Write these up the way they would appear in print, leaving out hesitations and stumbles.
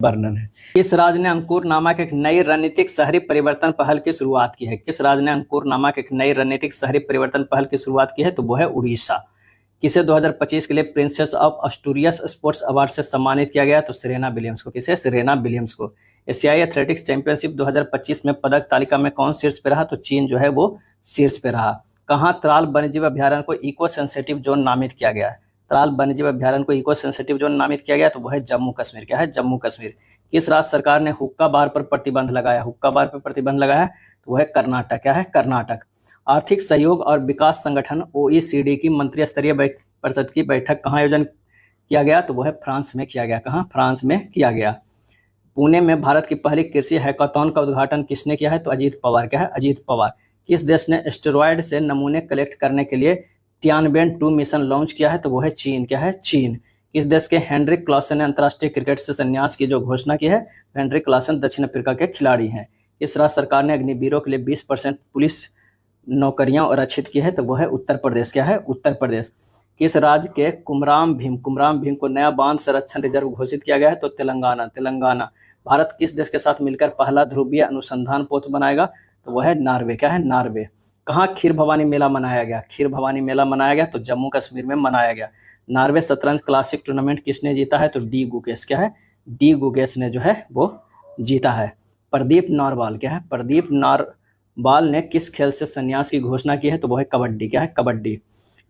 वर्णन है। किस राज्य ने अंकुर नामक एक नई रणनीतिक शहरी परिवर्तन पहल की शुरुआत की है? किस राज्य ने अंकुर नामक एक नई रणनीतिक शहरी परिवर्तन पहल की शुरुआत की है? तो वो है उड़ीसा। किसे 2025 के लिए प्रिंसेस ऑफ अस्टूरियस स्पोर्ट्स अवार्ड से सम्मानित किया गया? तो सेरेना विलियम्स को। किसे? सेरेना विलियम्स को। एशियाई एथलेटिक्स चैंपियनशिप 2025 में पदक तालिका में कौन शीर्ष पे रहा? तो चीन जो है वो शीर्ष पे रहा। कहाँ त्राल वन्यजीव अभ्यारण्य को इको सेंसिटिव जोन नामित किया गया है? त्राल वन्यजीव अभ्यारण्य को इको सेंसिटिव जोन नामित किया गया, तो वह है जम्मू कश्मीर। क्या है? जम्मू कश्मीर। किस राज्य सरकार ने हुक्का बार पर प्रतिबंध लगाया? हुक्का बार पर प्रतिबंध लगाया, तो वह है कर्नाटक। क्या है? कर्नाटक। आर्थिक सहयोग और विकास संगठन OECD की मंत्री स्तरीय परिषद की बैठक कहाँ आयोजन किया गया? तो वह है फ्रांस में किया गया। कहाँ? फ्रांस में किया गया। पुणे में भारत की पहली कृषि हैकाथॉन का उद्घाटन किसने किया है? तो अजीत पवार। क्या है? अजीत पवार। किस देश ने एस्टेरॉयड से नमूने कलेक्ट करने के लिए तियानबेन-2 मिशन लॉन्च किया है? तो वो है चीन। क्या है? चीन। किस देश के हेनरिक क्लासन ने अंतर्राष्ट्रीय क्रिकेट से संन्यास की जो घोषणा की है? हेनरिक क्लासन दक्षिण अफ्रीका के खिलाड़ी हैं। किस राज्य सरकार ने अग्निवीरों के लिए 20% पुलिस नौकरियां आरक्षित की है? तो वो है उत्तर प्रदेश। क्या है? उत्तर प्रदेश। किस राज्य के कुमराम भीम को नया बांध संरक्षण रिजर्व घोषित किया गया है? तो तेलंगाना। तेलंगाना। भारत किस देश के साथ मिलकर पहला ध्रुवीय अनुसंधान पोत बनाएगा? तो वह है नॉर्वे। क्या है? नॉर्वे। कहाँ खीर भवानी मेला मनाया गया? खीर भवानी मेला मनाया गया तो जम्मू कश्मीर में मनाया गया। नॉर्वे शतरंज क्लासिक टूर्नामेंट किसने जीता है? तो डी गुकेश। क्या है? डी गुकेश ने जो है वो जीता है। प्रदीप नरवाल। क्या है? प्रदीप नरवाल ने किस खेल से संन्यास की घोषणा की है? तो वह है कबड्डी। क्या है? कबड्डी।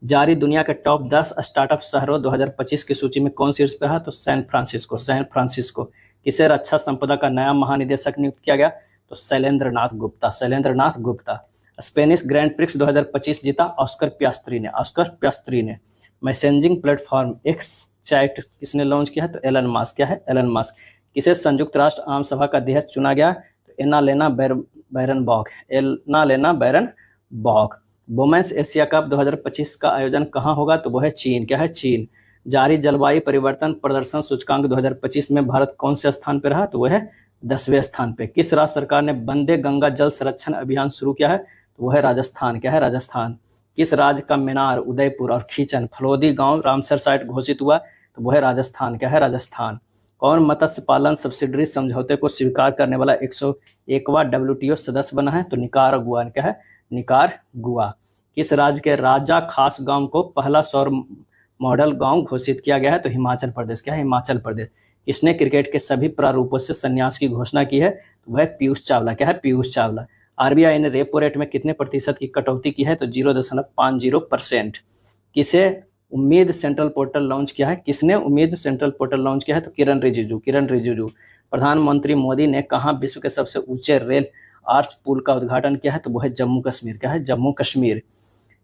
जारी दुनिया के टॉप 10 स्टार्टअप शहरों 2025 की सूची में कौन शीर्ष पे है? तो सैन फ्रांसिस्को। San Francisco. किसे रक्षा संपदा का नया महानिदेशक नियुक्त किया गया? तो Shailendra Nath Gupta. Shailendra Nath Gupta. Spanish Grand Prix 2025 जीता ऑस्कर पियास्त्री ने। ऑस्कर पियास्त्री ने। मैसेजिंग प्लेटफॉर्म एक्स चैट किसने लॉन्च किया है? तो एलन मस्क। क्या है? Elon Musk. किसे संयुक्त राष्ट्र आम सभा का अध्यक्ष चुना गया? तो Annalena Baerbock. Annalena Baerbock. Women's Asia cup 2025 का आयोजन कहाँ होगा? तो वह है चीन। क्या है? चीन। जारी जलवायु परिवर्तन प्रदर्शन सूचकांक 2025 में भारत कौन से स्थान पर रहा? तो वह है 10वें स्थान पे। किस राज्य सरकार ने वंदे गंगा जल संरक्षण अभियान शुरू किया है? तो वह है राजस्थान। क्या है? राजस्थान। किस राज्य का मीनार, उदयपुर और खींचन फलोदी गांव रामसर साइट घोषित हुआ? तो वह है राजस्थान। क्या है? राजस्थान। कौन मत्स्य पालन सब्सिडरी समझौते को स्वीकार करने वाला 101वां WTO सदस्य बना है? तो निकारागुआ। क्या है? निकारागुआ। किस राज्य के राजा खास गांव को पहला सौर मॉडल गांव घोषित किया गया है? तो हिमाचल प्रदेश। क्या है? हिमाचल प्रदेश। किसने क्रिकेट के सभी प्रारूपों से संन्यास की घोषणा की है? तो वह पीयूष चावला। क्या है? पीयूष चावला। RBI ने रेपो रेट में कितने प्रतिशत की कटौती की है? तो 0.50%। किसे उम्मीद सेंट्रल पोर्टल लॉन्च किया है? किसने उम्मीद सेंट्रल पोर्टल लॉन्च किया है? तो किरण रिजिजू। किरण रिजिजू। प्रधानमंत्री मोदी ने कहाँ विश्व के सबसे ऊंचे रेल आर्च पुल का उद्घाटन किया है? तो वह है जम्मू कश्मीर। क्या है? जम्मू कश्मीर।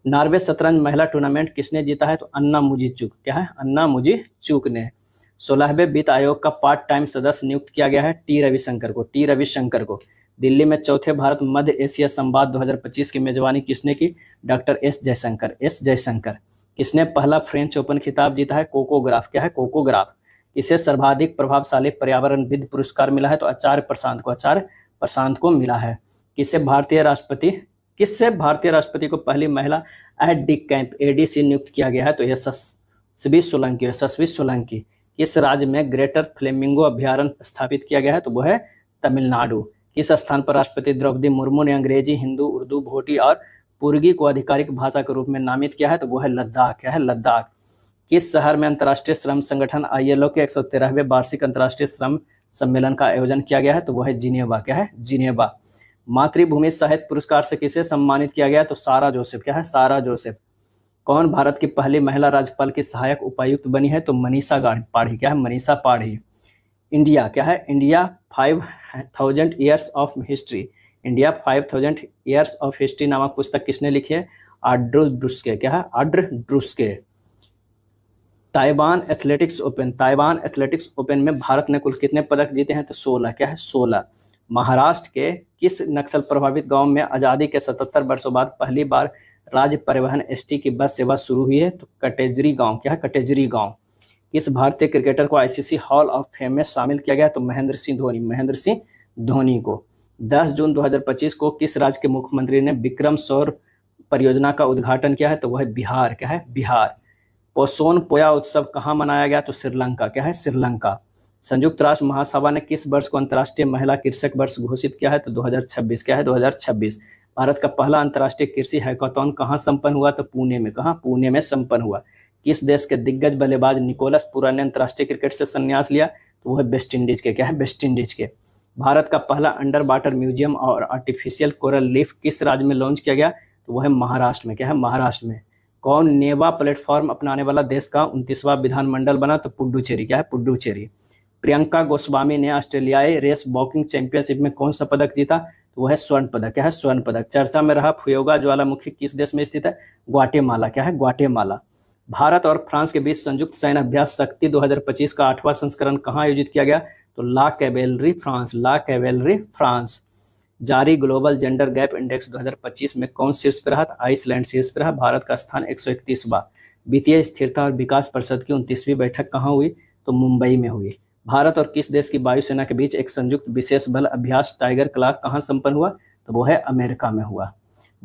नॉर्वे शतरंज महिला टूर्नामेंट किसने जीता है? तो अन्ना मुजीचुक। क्या है? अन्ना मुजीचुक ने। 16वें वित्त आयोग का पार्ट टाइम सदस्य नियुक्त किया गया है टी रविशंकर को। टी रविशंकर को। दिल्ली में चौथे भारत मध्य एशिया संवाद 2025 की मेजबानी किसने की? Doctor S Jaishankar. S Jaishankar. किसने पहला फ्रेंच ओपन खिताब जीता है? Coco Gauff. क्या है? Coco Gauff. किसे सर्वाधिक प्रभावशाली पर्यावरणविद पुरस्कार मिला है? तो आचार्य प्रशांत को। आचार्य प्रशांत को मिला है। किससे भारतीय राष्ट्रपति को पहली महिला एड डी कैंप ADC नियुक्त किया गया है? तो यशस्वी सोलंकी। यशस्वी सोलंकी। किस राज्य में ग्रेटर फ्लेमिंगो अभ्यारण्य स्थापित किया गया है? तो वह है तमिलनाडु। किस स्थान पर राष्ट्रपति द्रौपदी मुर्मू ने अंग्रेजी, हिंदू, उर्दू, भोटी और पुर्गी को आधिकारिक भाषा के रूप में नामित किया है? तो वह है लद्दाख। क्या है? लद्दाख। किस शहर में अंतर्राष्ट्रीय श्रम संगठन ILO के 113वें वार्षिक अंतर्राष्ट्रीय श्रम सम्मेलन का आयोजन किया गया है? तो वह है जिनेवा। क्या है? जिनेवा। मातृभूमि साहित्य पुरस्कार से किसे सम्मानित किया गया? तो सारा जोसेफ। क्या है? सारा जोसेफ। कौन भारत की पहली महिला राज्यपाल की सहायक उपायुक्त बनी है? तो मनीषा पाढ़ी। क्या है? मनीषा पाढ़ी। इंडिया। क्या है? India 5000 years of history. India 5000 years of history नामक पुस्तक किसने लिखी है? आर्ड्रुस्के। क्या है? आर्ड्रुस्के। Taiwan athletics open. Taiwan athletics open में भारत ने कुल कितने पदक जीते हैं? तो 16। क्या है? 16। महाराष्ट्र के किस नक्सल प्रभावित गांव में आज़ादी के 77 वर्षों बाद पहली बार राज्य परिवहन ST की बस सेवा शुरू हुई है? तो कटेजरी गांव। क्या है? कटेजरी गांव। किस भारतीय क्रिकेटर को ICC हॉल ऑफ फेम में शामिल किया गया? तो महेंद्र सिंह धोनी। महेंद्र सिंह धोनी को। 10 जून 2025 को किस राज्य के मुख्यमंत्री ने विक्रम सौर परियोजना का उद्घाटन किया है? तो वह है बिहार। क्या है? बिहार। पोसोन पोया उत्सव कहाँ मनाया गया? तो श्रीलंका। क्या है? श्रीलंका। संयुक्त राष्ट्र महासभा ने किस वर्ष को अंतर्राष्ट्रीय महिला कृषक वर्ष घोषित किया है? तो 2026। क्या है? 2026। भारत का पहला अंतर्राष्ट्रीय कृषि हैकाथॉन कहाँ संपन्न हुआ? तो पुणे में। कहाँ? पुणे में संपन्न हुआ। किस देश के दिग्गज बल्लेबाज निकोलस पूरन ने अंतर्राष्ट्रीय क्रिकेट से संन्यास लिया? तो वो है वेस्ट इंडीज के। क्या है? वेस्ट इंडीज के। भारत का पहला अंडर वाटर म्यूजियम और आर्टिफिशियल कोरल लीफ किस राज्य में लॉन्च किया गया? तो वो है महाराष्ट्र में। क्या है? महाराष्ट्र में। कौन नेवा प्लेटफॉर्म अपनाने वाला देश का 29वां विधानमंडल बना? तो पुडुचेरी। क्या है? पुडुचेरी। प्रियंका गोस्वामी ने ऑस्ट्रेलियाई रेस वॉकिंग चैंपियनशिप में कौन सा पदक जीता? तो वो है स्वर्ण पदक। क्या है? स्वर्ण पदक। चर्चा में रहा फुयोगा ज्वालामुखी किस देश में स्थित है? ग्वाटेमाला। क्या है? ग्वाटेमाला। भारत और फ्रांस के बीच संयुक्त सैन्य अभ्यास शक्ति 2025 का 8वां संस्करण कहाँ आयोजित किया गया? तो ला कैवेलरी, फ्रांस। ला कैवेलरी, फ्रांस। जारी ग्लोबल जेंडर गैप इंडेक्स 2025 में कौन शीर्ष पर रहा? आइसलैंड शीर्ष पर रहा। भारत का स्थान 131वां। वित्तीय स्थिरता और विकास परिषद की 29वीं बैठक कहाँ हुई? तो मुंबई में हुई। भारत और किस देश की वायुसेना के बीच एक संयुक्त विशेष बल अभ्यास टाइगर क्लाक कहाँ संपन्न हुआ? तो वो है अमेरिका में हुआ।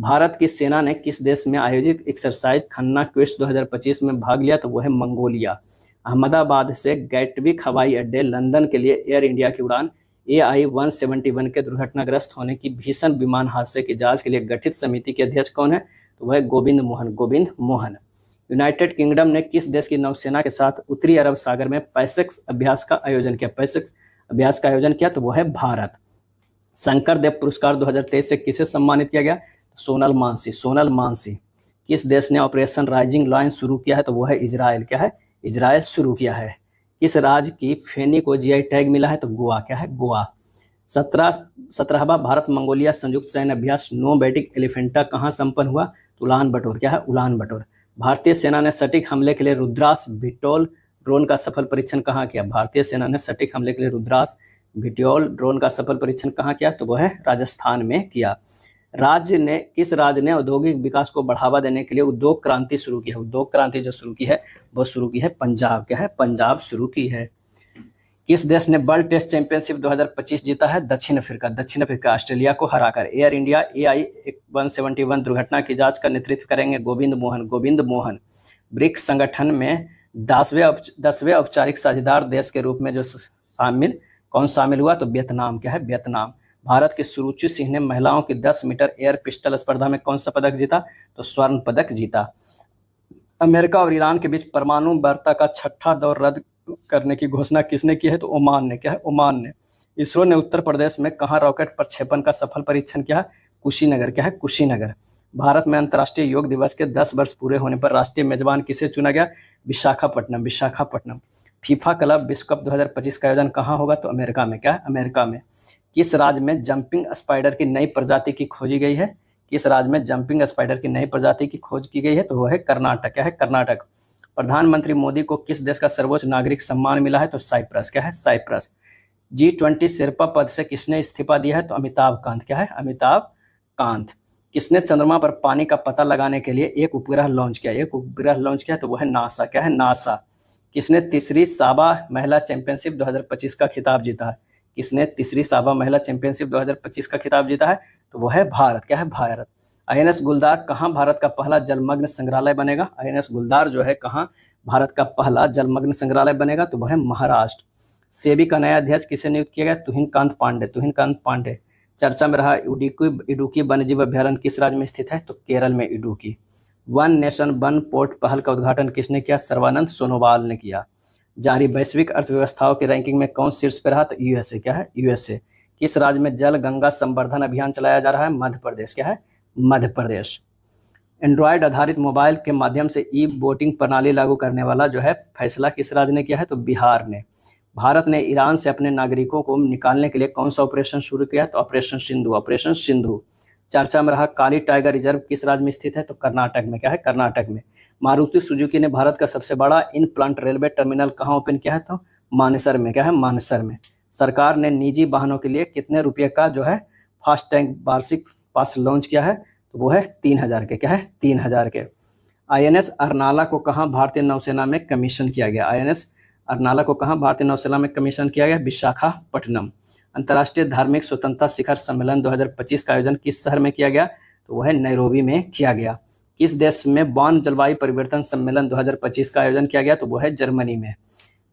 भारत की सेना ने किस देश में आयोजित एक्सरसाइज खन्ना क्वेस्ट 2025 में भाग लिया? तो वो है मंगोलिया। अहमदाबाद से गैटविक हवाई अड्डे लंदन के लिए एयर इंडिया की उड़ान AI-171 के दुर्घटनाग्रस्त होने की भीषण विमान हादसे की जांच के लिए गठित समिति के अध्यक्ष कौन है? तो वह गोविंद मोहन। गोविंद मोहन। यूनाइटेड किंगडम ने किस देश की नौसेना के साथ उत्तरी अरब सागर में पैसेक्स अभ्यास का आयोजन किया? पैसेक्स अभ्यास का आयोजन किया। तो वह है भारत। शंकर देव पुरस्कार 2023 से किसे सम्मानित किया गया? सोनल मानसी। सोनल मानसी। किस देश ने ऑपरेशन राइजिंग लायन शुरू किया है? तो वो है इजराइल। क्या है? इजराइल शुरू किया है। किस राज्य की फेनी को जीआई टैग मिला है? तो गोवा। क्या है? गोवा। 17वां भारत मंगोलिया संयुक्त सैन्य अभ्यास नोबैटिक एलिफेंटा कहाँ संपन्न हुआ? तो उलान बटोर। क्या है? उलान बटोर। भारतीय सेना ने सटीक हमले के लिए रुद्रास भिटोल ड्रोन का सफल परीक्षण कहाँ किया? भारतीय सेना ने सटीक हमले के लिए रुद्रास भिटोल ड्रोन का सफल परीक्षण कहाँ किया? तो वह है राजस्थान में किया। किस राज्य ने औद्योगिक विकास को बढ़ावा देने के लिए उद्योग क्रांति शुरू की है? उद्योग क्रांति जो शुरू की है वो शुरू की है पंजाब। क्या है? पंजाब शुरू की है। किस देश ने वर्ल्ड टेस्ट चैंपियनशिप 2025 जीता है? दक्षिण अफ्रीका। दक्षिण अफ्रीका ऑस्ट्रेलिया को हराकर। एयर इंडिया AI-171 दुर्घटना की जांच का नेतृत्व करेंगे गोविंद मोहन। गोविंद मोहन। ब्रिक्स संगठन में 10वें औपचारिक साझेदार देश के रूप में जो कौन शामिल हुआ? तो वियतनाम। क्या है? वियतनाम। भारत की सुरुचि सिंह ने महिलाओं की 10 मीटर एयर पिस्टल स्पर्धा में कौन सा पदक जीता? तो स्वर्ण पदक जीता। अमेरिका और ईरान के बीच परमाणु वार्ता का 6ठा दौर रद्द करने की घोषणा किसने की है? तो ओमान ने। क्या है? ओमान ने। इसरो ने उत्तर प्रदेश में कहाँ रॉकेट प्रक्षेपण का सफल परीक्षण किया? कुशीनगर। क्या है? कुशीनगर। भारत में अंतर्राष्ट्रीय योग दिवस के 10 वर्ष पूरे होने पर राष्ट्रीय मेजबान किसे चुना गया? विशाखापट्टनम। विशाखापट्टनम। फीफा क्लब विश्व कप 2025 का आयोजन कहाँ होगा? तो अमेरिका में। क्या है? अमेरिका में। किस राज्य में जंपिंग स्पाइडर की नई प्रजाति की खोजी गई है? किस राज्य में जंपिंग स्पाइडर की नई प्रजाति की खोज की गई है? तो वो है कर्नाटक। क्या है? कर्नाटक। प्रधानमंत्री मोदी को किस देश का सर्वोच्च नागरिक सम्मान मिला है? तो साइप्रस। क्या है? साइप्रस। G20 शेर्पा पद से किसने इस्तीफा दिया है? तो अमिताभ कांत। क्या है? अमिताभ कांत। किसने चंद्रमा पर पानी का पता लगाने के लिए एक उपग्रह लॉन्च किया? एक उपग्रह लॉन्च किया। तो वो है नासा। क्या है? नासा। किसने तीसरी साबा महिला चैंपियनशिप 2025 का खिताब जीता है? किसने तीसरी साबा महिला चैंपियनशिप 2025 का खिताब जीता है? तो वो है भारत। क्या है? भारत। INS गुलदार कहाँ भारत का पहला जलमग्न संग्रहालय बनेगा? INS गुलदार जो है कहाँ भारत का पहला जलमग्न संग्रहालय बनेगा? तो वह है महाराष्ट्र। सेबी का नया अध्यक्ष किसे नियुक्त किया गया? तुहिनकांत पांडे। तुहिनकांत पांडे। चर्चा में रहा इडुक्की वन्यजीव अभ्यारण्य किस राज्य में स्थित है? तो केरल में Idukki. One nation one port पहल का उद्घाटन किसने किया? सर्बानंद सोनोवाल ने किया। जारी वैश्विक अर्थव्यवस्थाओं की रैंकिंग में कौन शीर्ष पर रहा? तो USA। क्या है? USA। किस राज्य में जल गंगा संवर्धन अभियान चलाया जा रहा है? मध्य प्रदेश। क्या है? मध्य प्रदेश। एंड्रॉयड आधारित मोबाइल के माध्यम से ई-वोटिंग प्रणाली लागू करने वाला जो है फैसला किस राज्य ने किया है? तो बिहार ने। भारत ने ईरान से अपने नागरिकों को निकालने के लिए कौन सा ऑपरेशन शुरू किया? तो ऑपरेशन सिंधु। ऑपरेशन सिंधु। चर्चा में रहा काली टाइगर रिजर्व किस राज्य में स्थित है? तो कर्नाटक में। क्या है? कर्नाटक में। मारुति सुजुकी ने भारत का सबसे बड़ा इन प्लांट रेलवे टर्मिनल कहाँ ओपन किया है? तो मानेसर में। क्या है? मानेसर में। सरकार ने निजी वाहनों के लिए कितने रुपये का जो है फास्टैग वार्षिक पास लॉन्च किया है? तो वो है 3000 के। क्या है? 3000 के। INS अरनाला को कहाँ भारतीय नौसेना में कमीशन किया गया? INS अरनाला को कहाँ भारतीय नौसेना में कमीशन किया गया? विशाखापट्टनम। अंतर्राष्ट्रीय धार्मिक स्वतंत्रता शिखर सम्मेलन 2025 का आयोजन किस शहर में किया गया? तो वह है नैरोबी में किया गया। किस देश में बॉन जलवायु परिवर्तन सम्मेलन 2025 का आयोजन किया गया? तो वह है जर्मनी में।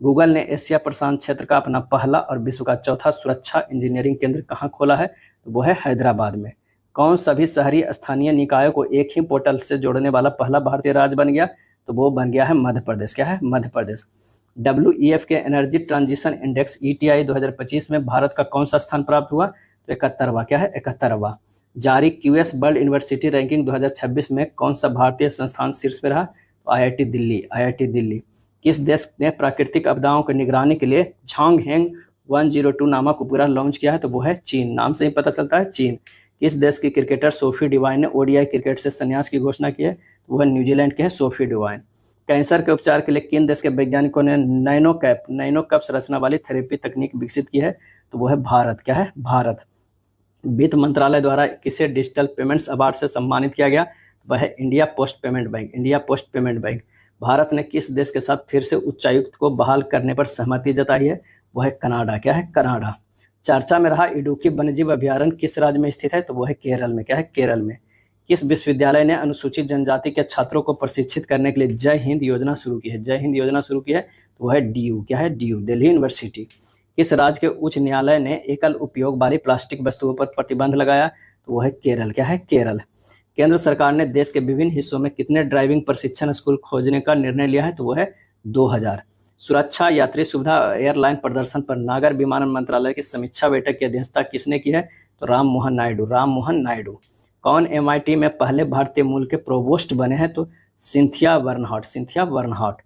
गूगल ने एशिया प्रशांत क्षेत्र का अपना पहला और विश्व का चौथा सुरक्षा इंजीनियरिंग केंद्र कहाँ खोला है? तो वो है हैदराबाद में। कौन सभी शहरी स्थानीय निकायों को एक ही पोर्टल से जोड़ने वाला पहला भारतीय राज्य बन गया? तो वो बन गया है मध्य प्रदेश। क्या है? मध्य प्रदेश। WEF के एनर्जी ट्रांजिशन इंडेक्स ETI 2025 में भारत का कौन सा स्थान प्राप्त हुआ? तो 71वां। क्या है? 71वां। जारी QS वर्ल्ड यूनिवर्सिटी रैंकिंग 2026 में कौन सा भारतीय संस्थान शीर्ष पे रहा? तो IIT दिल्ली। IIT दिल्ली। किस देश ने प्राकृतिक आपदाओं की निगरानी के लिए झांगहेंग 102 नामक उपग्रह लॉन्च किया है? तो वो है चीन। नाम से ही पता चलता है चीन। किस देश की क्रिकेटर सोफी डिवाइन ने ODI क्रिकेट से संन्यास की घोषणा की है? तो वह न्यूजीलैंड के है सोफी डिवाइन। कैंसर के उपचार के लिए किन देश के वैज्ञानिकों ने नैनोकैप संरचना वाली थेरेपी तकनीक विकसित की है? तो वो है भारत। क्या है? भारत। वित्त मंत्रालय द्वारा किसे डिजिटल पेमेंट्स अवार्ड से सम्मानित किया गया? वह है India post payment bank. India post payment bank. Bharat ने किस देश के साथ फिर से उच्चायुक्त को बहाल करने पर सहमति जताई है? वह है कनाडा। क्या है? कनाडा। चर्चा में रहा इडुक्की वन्यजीव अभ्यारण्य किस राज्य में स्थित है? तो वह है केरल में। क्या है? केरल में। किस विश्वविद्यालय ने अनुसूचित जनजाति के छात्रों को प्रशिक्षित करने के लिए जय हिंद योजना शुरू की है? जय हिंद योजना शुरू की है तो वह है DU। क्या है? DU Delhi university. किस राज्य के उच्च न्यायालय ने एकल उपयोग वाली प्लास्टिक वस्तुओं पर प्रतिबंध लगाया? तो वह है केरल। क्या है? केरल। केंद्र सरकार ने देश के विभिन्न हिस्सों में कितने ड्राइविंग प्रशिक्षण स्कूल खोजने का निर्णय लिया है? तो वह है 2000। सुरक्षा यात्री सुविधा एयरलाइन प्रदर्शन पर नागर विमानन मंत्रालय की समीक्षा बैठक की अध्यक्षता किसने की है? तो राम मोहन नायडू। राम मोहन नायडू। कौन MIT में पहले भारतीय मूल के प्रोवोस्ट बने हैं? तो सिंथिया बर्नहार्ट। Cynthia Bernhard.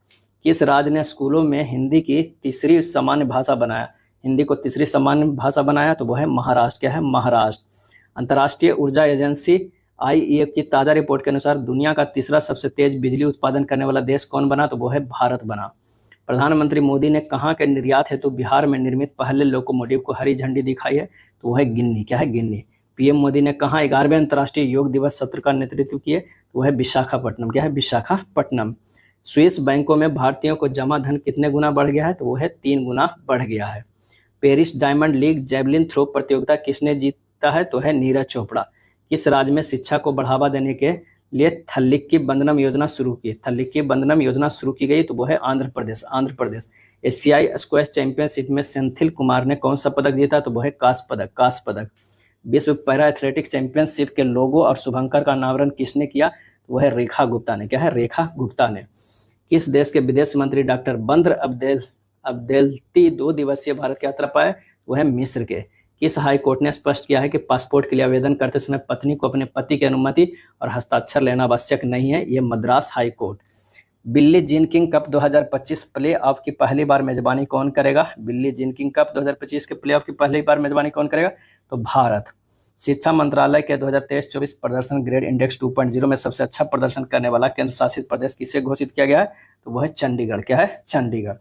किस राज्य ने स्कूलों में हिंदी की तीसरी सामान्य भाषा बनाया? हिंदी को तीसरी सामान्य भाषा बनाया? तो वह है महाराष्ट्र। क्या है? महाराष्ट्र। अंतर्राष्ट्रीय ऊर्जा एजेंसी IEA की ताज़ा रिपोर्ट के अनुसार दुनिया का तीसरा सबसे तेज बिजली उत्पादन करने वाला देश कौन बना? तो वो है भारत बना। प्रधानमंत्री मोदी ने कहाँ के निर्यात हेतु बिहार में निर्मित पहले लोकोमोटिव को हरी झंडी दिखाई है? तो वह है गिन्नी। क्या है? गिन्नी। PM मोदी ने कहाँ 11वें अंतर्राष्ट्रीय योग दिवस सत्र का नेतृत्व किए? तो वह है विशाखापट्टनम। क्या है? विशाखापट्टनम। स्विस बैंकों में भारतीयों को जमा धन कितने गुना बढ़ गया है? तो वो है 3 गुना बढ़ गया है। Paris Diamond League javelin throw प्रतियोगिता किसने जीता है? तो है नीरज चोपड़ा। किस राज्य में शिक्षा को बढ़ावा देने के लिए थल्लिक्की बंधनम योजना शुरू की? थल्लिक्की बंधनम योजना शुरू की गई तो वो है आंध्र प्रदेश। आंध्र प्रदेश। एशियाई स्क्वैश चैंपियनशिप में सेंथिल कुमार ने कौन सा पदक जीता? तो वो है कांस्य पदक। कांस्य पदक। विश्व पैरा एथलेटिक्स चैंपियनशिप के लोगो और शुभंकर का अनावरण किसने किया? तो वह है रेखा गुप्ता ने। क्या है? रेखा गुप्ता ने। किस देश के विदेश मंत्री डॉक्टर बंद्र अब्देल्ती 2 दिवसीय भारत यात्रा पर आए? वो है मिस्र के। किस हाई कोर्ट ने स्पष्ट किया है कि पासपोर्ट के लिए आवेदन करते समय पत्नी को अपने पति की अनुमति और हस्ताक्षर लेना आवश्यक नहीं है? ये मद्रास हाई कोर्ट। बिल्ली Jean King cup 2025 play of की पहली बार मेजबानी कौन करेगा? बिल्ली जीन किंग कप 2025 के प्ले ऑफ की पहली बार मेजबानी कौन करेगा? तो भारत। शिक्षा मंत्रालय के 2023-24 प्रदर्शन ग्रेड इंडेक्स 2.0 में सबसे अच्छा प्रदर्शन करने वाला केंद्र शासित प्रदेश किसे घोषित किया गया है? तो वह है चंडीगढ़। क्या है? चंडीगढ़।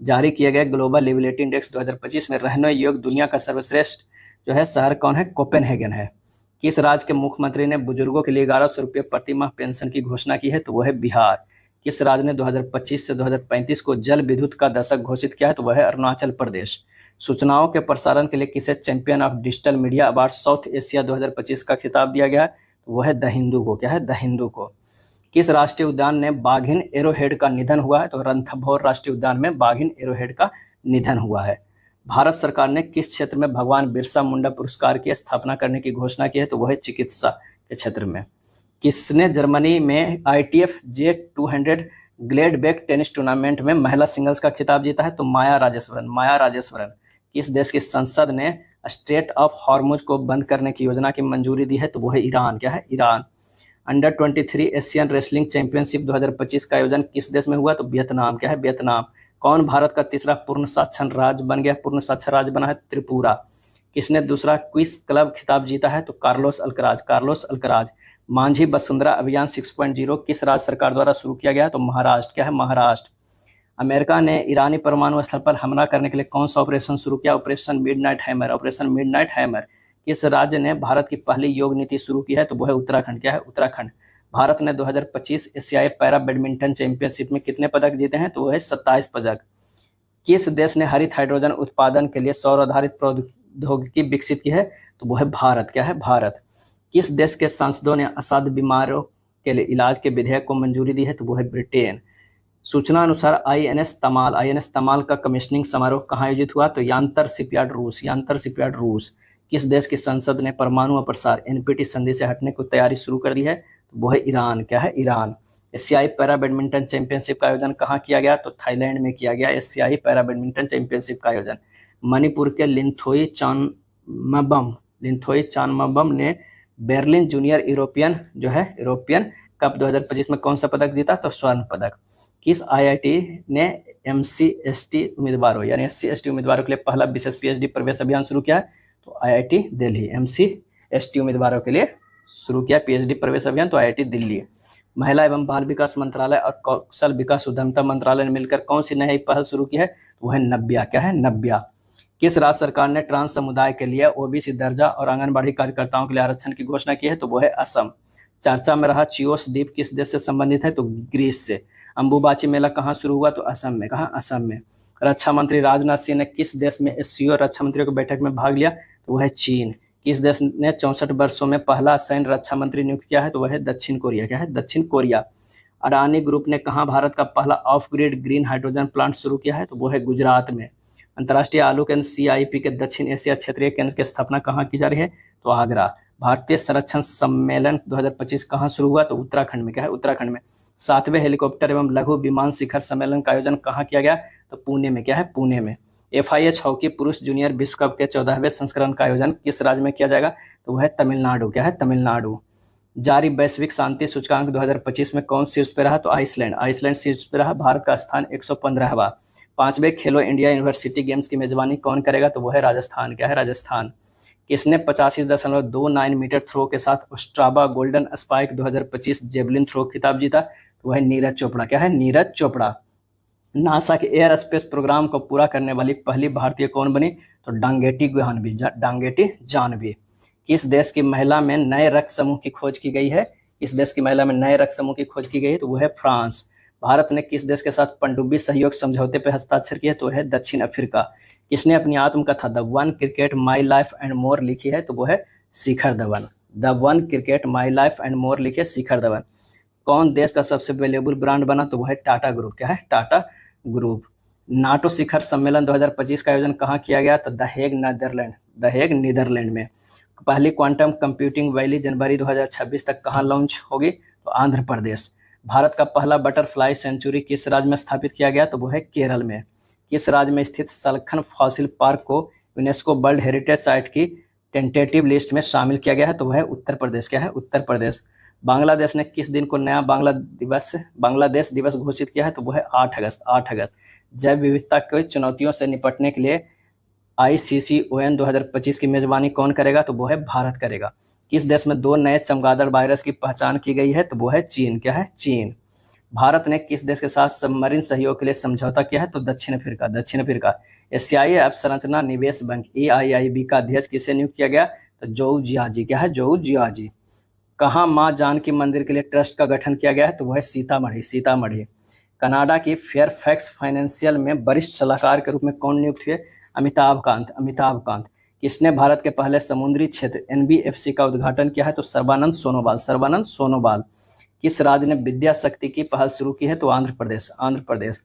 जारी किए गए ग्लोबल लिविलिटी इंडेक्स 2025 में रहने योग्य दुनिया का सर्वश्रेष्ठ जो है शहर कौन है? कोपेनहेगन है। किस राज्य के मुख्यमंत्री ने बुजुर्गों के लिए 1100 रुपये प्रति माह पेंशन की घोषणा की है? तो वह है बिहार। किस राज्य ने 2025 से 2035 को जल विद्युत का दशक घोषित किया है? तो वह है अरुणाचल प्रदेश। सूचनाओं के प्रसारण के लिए किसे champion of digital media award south Asia 2025 का खिताब दिया गया है? तो वह है द हिंदू को। क्या है? द हिंदू को। किस राष्ट्रीय उद्यान में बाघिन एरोहेड का निधन हुआ है? तो रणथंभौर राष्ट्रीय उद्यान में बाघिन एरोहेड का निधन हुआ है। भारत सरकार ने किस क्षेत्र में भगवान बिरसा मुंडा पुरस्कार की स्थापना करने की घोषणा की है? तो वह है चिकित्सा के क्षेत्र में। किसने जर्मनी में ITF J200 ग्लेडबेक टेनिस टूर्नामेंट में महिला सिंगल्स का खिताब जीता है? तो माया राजेश्वरन। माया राजेश्वरन। किस देश की संसद ने स्ट्रेट ऑफ हॉर्मुज को बंद करने की योजना की मंजूरी दी है? तो वो है ईरान। क्या है? Iran. Under 23 Asian wrestling championship 2025 का आयोजन किस देश में हुआ? तो वियतनाम। क्या है? वियतनाम। कौन भारत का तीसरा पूर्ण साक्षर राज्य बन गया? पूर्ण साक्षर राज्य बना है त्रिपुरा। किसने दूसरा क्विज क्लब खिताब जीता है? तो Carlos Alcaraz. Carlos Alcaraz. Manjhi Vasundhara अभियान 6.0 किस राज्य सरकार द्वारा शुरू किया गया? तो महाराष्ट्र। क्या है? महाराष्ट्र। अमेरिका ने ईरानी परमाणु स्थल पर हमला करने के लिए कौन सा ऑपरेशन शुरू किया? Operation midnight hammer. Operation midnight hammer. किस राज्य ने भारत की पहली योग नीति शुरू की है? तो वह है उत्तराखंड। क्या है? उत्तराखंड। भारत ने 2025 एशियाई पैरा बैडमिंटन चैंपियनशिप में कितने पदक जीते हैं? तो वह है 27 पदक। किस देश ने हरित हाइड्रोजन उत्पादन के लिए सौर आधारित प्रौद्योगिकी विकसित की है? तो वह है भारत। क्या है? भारत। किस देश के सांसदों ने असाध्य बीमारों के लिए इलाज के विधेयक को मंजूरी दी है? तो वह है ब्रिटेन। सूचना अनुसार आईएनएस तमाल का कमीशनिंग समारोह कहाँ आयोजित हुआ? तो यांतर शिपयार्ड रूस। किस देश की संसद ने परमाणु अप्रसार एनपीटी संधि से हटने की तैयारी शुरू कर दी है? तो वो है ईरान। क्या है? ईरान। एशियाई पैरा बैडमिंटन चैंपियनशिप का आयोजन कहाँ किया गया? तो थाईलैंड में किया गया एशियाई पैरा बैडमिंटन चैंपियनशिप का आयोजन। मणिपुर के लिंथोई चानमबम ने बेर्लिन जूनियर यूरोपियन कप 2025 में कौन सा पदक जीता? तो स्वर्ण पदक। किस आईआईटी ने एससी एसटी उम्मीदवारों के लिए पहला विशेष पीएचडी प्रवेश अभियान शुरू किया है? तो आईआईटी दिल्ली। एससी उम्मीदवारों के लिए शुरू किया पीएचडी प्रवेश अभियान, तो आईआईटी दिल्ली। महिला एवं बाल विकास मंत्रालय और कौशल विकास उद्यमिता मंत्रालय ने मिलकर कौन सी नई पहल शुरू की है? तो वह है नव्या। क्या है? नव्या। किस राज्य सरकार ने ट्रांस समुदाय के लिए ओबीसी दर्जा और आंगनबाड़ी कार्यकर्ताओं के लिए आरक्षण की घोषणा की है? तो वो है असम। चर्चा में रहा चियोस द्वीप किस देश से संबंधित है? तो ग्रीस से। अंबुबाची मेला कहाँ शुरू हुआ? तो असम में। कहाँ? असम में। रक्षा मंत्री राजनाथ सिंह ने किस देश में एससीओ रक्षा मंत्रियों की बैठक में भाग लिया? तो वह है चीन। किस देश ने 64 वर्षों में पहला सैन्य रक्षा मंत्री नियुक्त किया है? तो वह है दक्षिण कोरिया। क्या है? दक्षिण कोरिया। अडानी ग्रुप ने कहाँ भारत का पहला of grid green hydrogen plant शुरू किया है? तो वो है गुजरात में। अंतर्राष्ट्रीय आलू केंद्र सीआईपी के दक्षिण एशिया क्षेत्रीय केंद्र की स्थापना कहाँ की जा रही है? तो आगरा। भारतीय संरक्षण सम्मेलन 2025 कहाँ शुरू हुआ? तो उत्तराखंड में। क्या है? उत्तराखंड में। 7वें हेलीकॉप्टर एवं लघु विमान शिखर सम्मेलन का आयोजन कहाँ किया गया? तो पुणे में। क्या है? पुणे में। FIH हॉकी पुरुष जूनियर विश्व कप के 14वें संस्करण का आयोजन किस राज्य में किया जाएगा? तो वह है तमिलनाडु। क्या है? तमिलनाडु। जारी वैश्विक शांति सूचकांक 2025 में कौन शीर्ष पे रहा? तो आइसलैंड शीर्ष पे रहा। भारत का स्थान 115वां। 5वें खेलो इंडिया यूनिवर्सिटी गेम्स की मेजबानी कौन करेगा? तो वो है राजस्थान। क्या है? राजस्थान। किसने 85.29 मीटर थ्रो के साथ स्ट्राबा गोल्डन स्पाइक 2025 जेवलिन थ्रो खिताब जीता? तो वह नीरज चोपड़ा। क्या है? नीरज चोपड़ा। नासा के एयर स्पेस प्रोग्राम को पूरा करने वाली पहली भारतीय कौन बनी? तो डांगेटी जानवी। किस देश की महिला में नए रक्त समूह की खोज की गई है? किस देश की महिला में नए रक्त समूह की खोज की गई है? तो वो है फ्रांस। भारत ने किस देश के साथ पनडुब्बी सहयोग समझौते पर हस्ताक्षर किया? तो है दक्षिण अफ्रीका। किसने अपनी आत्मकथा the one cricket my life and more लिखी है? तो वो है Shikhar Dhawan. The one cricket my life and more लिखे शिखर धवन। कौन देश का सबसे वैल्यूएबल ब्रांड बना? तो वो है टाटा ग्रुप। क्या है? टाटा ग्रुप। नाटो शिखर सम्मेलन 2025 का आयोजन कहाँ किया गया? तो द हेग नीदरलैंड में। पहली क्वांटम कंप्यूटिंग वैली जनवरी 2026 तक कहाँ लॉन्च होगी? तो आंध्र प्रदेश। भारत का पहला बटरफ्लाई सेंचुरी किस राज्य में स्थापित किया गया? तो वो है केरल में। किस राज्य में स्थित सलखन फॉसिल पार्क को यूनेस्को वर्ल्ड हेरिटेज साइट की टेंटेटिव लिस्ट में शामिल किया गया है? तो वह है उत्तर प्रदेश। क्या है? उत्तर प्रदेश। बांग्लादेश ने किस दिन को नया बांग्लादेश दिवस घोषित किया है? तो वह है 8 अगस्त। जैव विविधता की चुनौतियों से निपटने के लिए ICCON 2025 की मेजबानी कौन करेगा? तो वो है भारत करेगा। किस देश में 2 नए चमगादड़ वायरस की पहचान की गई है? तो वो है चीन। क्या है? चीन। भारत ने किस देश के साथ सबमरीन सहयोग के लिए समझौता किया है? तो दक्षिण अफ्रीका। एशियाई अवसंरचना निवेश बैंक AIIB का अध्यक्ष किसे नियुक्त किया गया? तो जोउ जियाजी। क्या है? जोउ जियाजी। कहाँ मां जानकी मंदिर के लिए ट्रस्ट का गठन किया गया है? तो वह है सीतामढ़ी। कनाडा की फेयरफैक्स फाइनेंशियल में वरिष्ठ सलाहकार के रूप में कौन नियुक्त हुए? अमिताभ कांत। किसने भारत के पहले समुद्री क्षेत्र NBFC का उद्घाटन किया है? तो सर्बानंद सोनोवाल। किस राज्य ने विद्या शक्ति की पहल शुरू की है? तो आंध्र प्रदेश।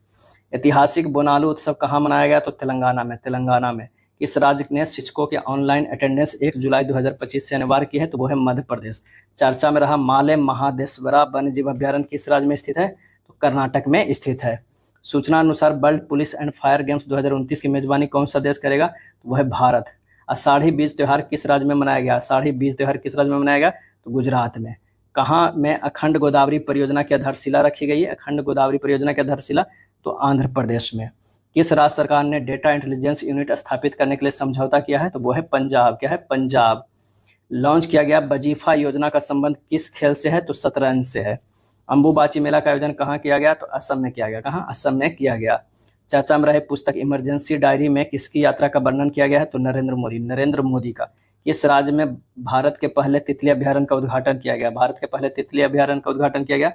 ऐतिहासिक बोनालू उत्सव कहाँ मनाया गया? तो तेलंगाना में। किस राज्य ने शिक्षकों के ऑनलाइन अटेंडेंस 1 जुलाई 2025 से अनिवार्य की है? तो वो है मध्य प्रदेश। चर्चा में रहा माले महादेश्वरा वन्यजीव अभ्यारण्य किस राज्य में स्थित है? तो कर्नाटक में स्थित है। सूचना अनुसार world police and fire games 2029 की मेजबानी कौन सा देश करेगा? तो वह है भारत। आषाढ़ी बीज त्योहार किस राज्य में मनाया गया? तो गुजरात में। कहाँ में अखंड गोदावरी परियोजना की आधारशिला रखी गई है? तो आंध्र प्रदेश में। किस राज्य सरकार ने डेटा इंटेलिजेंस यूनिट स्थापित करने के लिए समझौता किया है? तो वो है पंजाब। क्या है? पंजाब। लॉन्च किया गया वजीफा योजना का संबंध किस खेल से है? तो शतरंज से है। अंबुबाची मेला का आयोजन कहाँ किया गया? तो असम में किया गया। कहाँ? असम में किया गया। चर्चा में रहे पुस्तक इमरजेंसी डायरी में किसकी यात्रा का वर्णन किया गया है? तो नरेंद्र मोदी का। किस राज्य में भारत के पहले तितली अभ्यारण्य का उद्घाटन किया गया?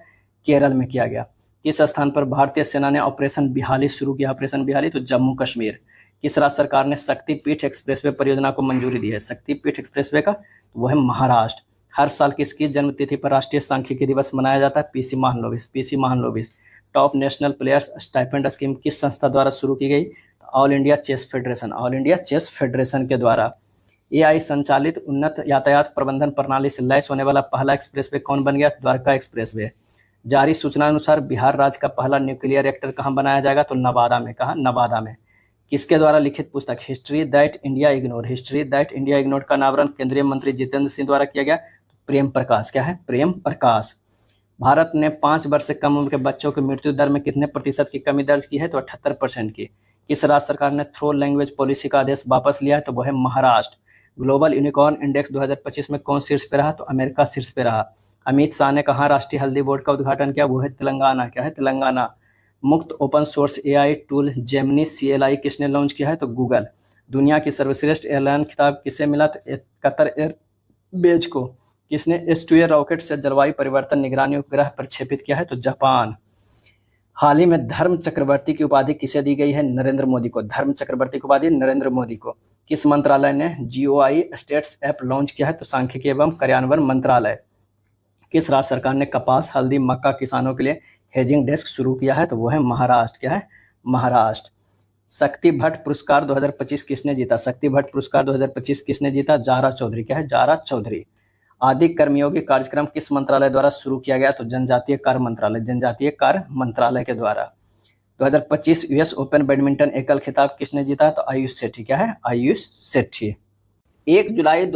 केरल में किया गया। किस स्थान पर भारतीय सेना ने ऑपरेशन बिहाली शुरू किया? तो जम्मू कश्मीर। किस राज्य सरकार ने शक्तिपीठ एक्सप्रेसवे परियोजना को मंजूरी दी है? शक्तिपीठ एक्सप्रेसवे का तो वो है महाराष्ट्र। हर साल किसकी जन्मतिथि पर राष्ट्रीय सांख्यिकी दिवस मनाया जाता है? PC Mahalanobis. Top national players stipend scheme किस संस्था द्वारा शुरू की गई? All India Chess Federation, All India Chess Federation के द्वारा। एआई संचालित उन्नत यातायात प्रबंधन प्रणाली से लैस होने वाला पहला एक्सप्रेसवे कौन बन गया? द्वारका एक्सप्रेसवे। जारी सूचना अनुसार बिहार राज्य का पहला न्यूक्लियर रिएक्टर कहाँ बनाया जाएगा? तो नवादा में। कहाँ? नवादा में। किसके द्वारा लिखित पुस्तक history that India ignore, history that India ignore का अनावरण केंद्रीय मंत्री जितेंद्र सिंह द्वारा किया गया? प्रेम प्रकाश। क्या है? प्रेम प्रकाश। भारत ने 5 वर्ष से कम उम्र के बच्चों की मृत्यु दर में कितने प्रतिशत की कमी दर्ज की है? तो 78% की। किस राज्य सरकार ने थ्रो लैंग्वेज पॉलिसी का आदेश वापस लिया है? तो वो है महाराष्ट्र। ग्लोबल यूनिकॉर्न इंडेक्स 2025 में कौन शीर्ष पे रहा? तो अमेरिका शीर्ष पे रहा। अमित शाह ने कहाँ राष्ट्रीय हल्दी बोर्ड का उद्घाटन किया? वो है तेलंगाना। क्या है? तेलंगाना। मुक्त open source AI tool Gemini CLI किसने लॉन्च किया है? तो गूगल। दुनिया की सर्वश्रेष्ठ एयरलाइन खिताब किसे मिला? तो कतर एयरवेज को। किसने S2A रॉकेट से जलवायु परिवर्तन निगरानी उपग्रह प्रक्षेपित किया है? तो जापान। हाल ही में धर्म चक्रवर्ती की उपाधि किसे दी गई है? नरेंद्र मोदी को। धर्म चक्रवर्ती की उपाधि नरेंद्र मोदी को। किस मंत्रालय ने GOI स्टेट्स ऐप लॉन्च किया है? तो सांख्यिकी एवं कार्यान्वयन मंत्रालय। किस राज्य सरकार ने कपास, हल्दी, मक्का किसानों के लिए हेजिंग डेस्क शुरू किया है? तो वो है महाराष्ट्र। क्या है? महाराष्ट्र। शक्ति भट्ट पुरस्कार 2025 किसने जीता? शक्ति भट्ट पुरस्कार 2025 किसने जीता? जारा चौधरी। क्या है? जारा चौधरी। आदि कर्मयोगी कार्यक्रम किस मंत्रालय द्वारा शुरू किया गया? तो जनजातीय कार्य मंत्रालय, जनजातीय कार्य मंत्रालय के द्वारा। 2025 US ओपन बैडमिंटन एकल खिताब किसने जीता? तो आयुष सेठी। क्या है? आयुष सेठी। 1 जुलाई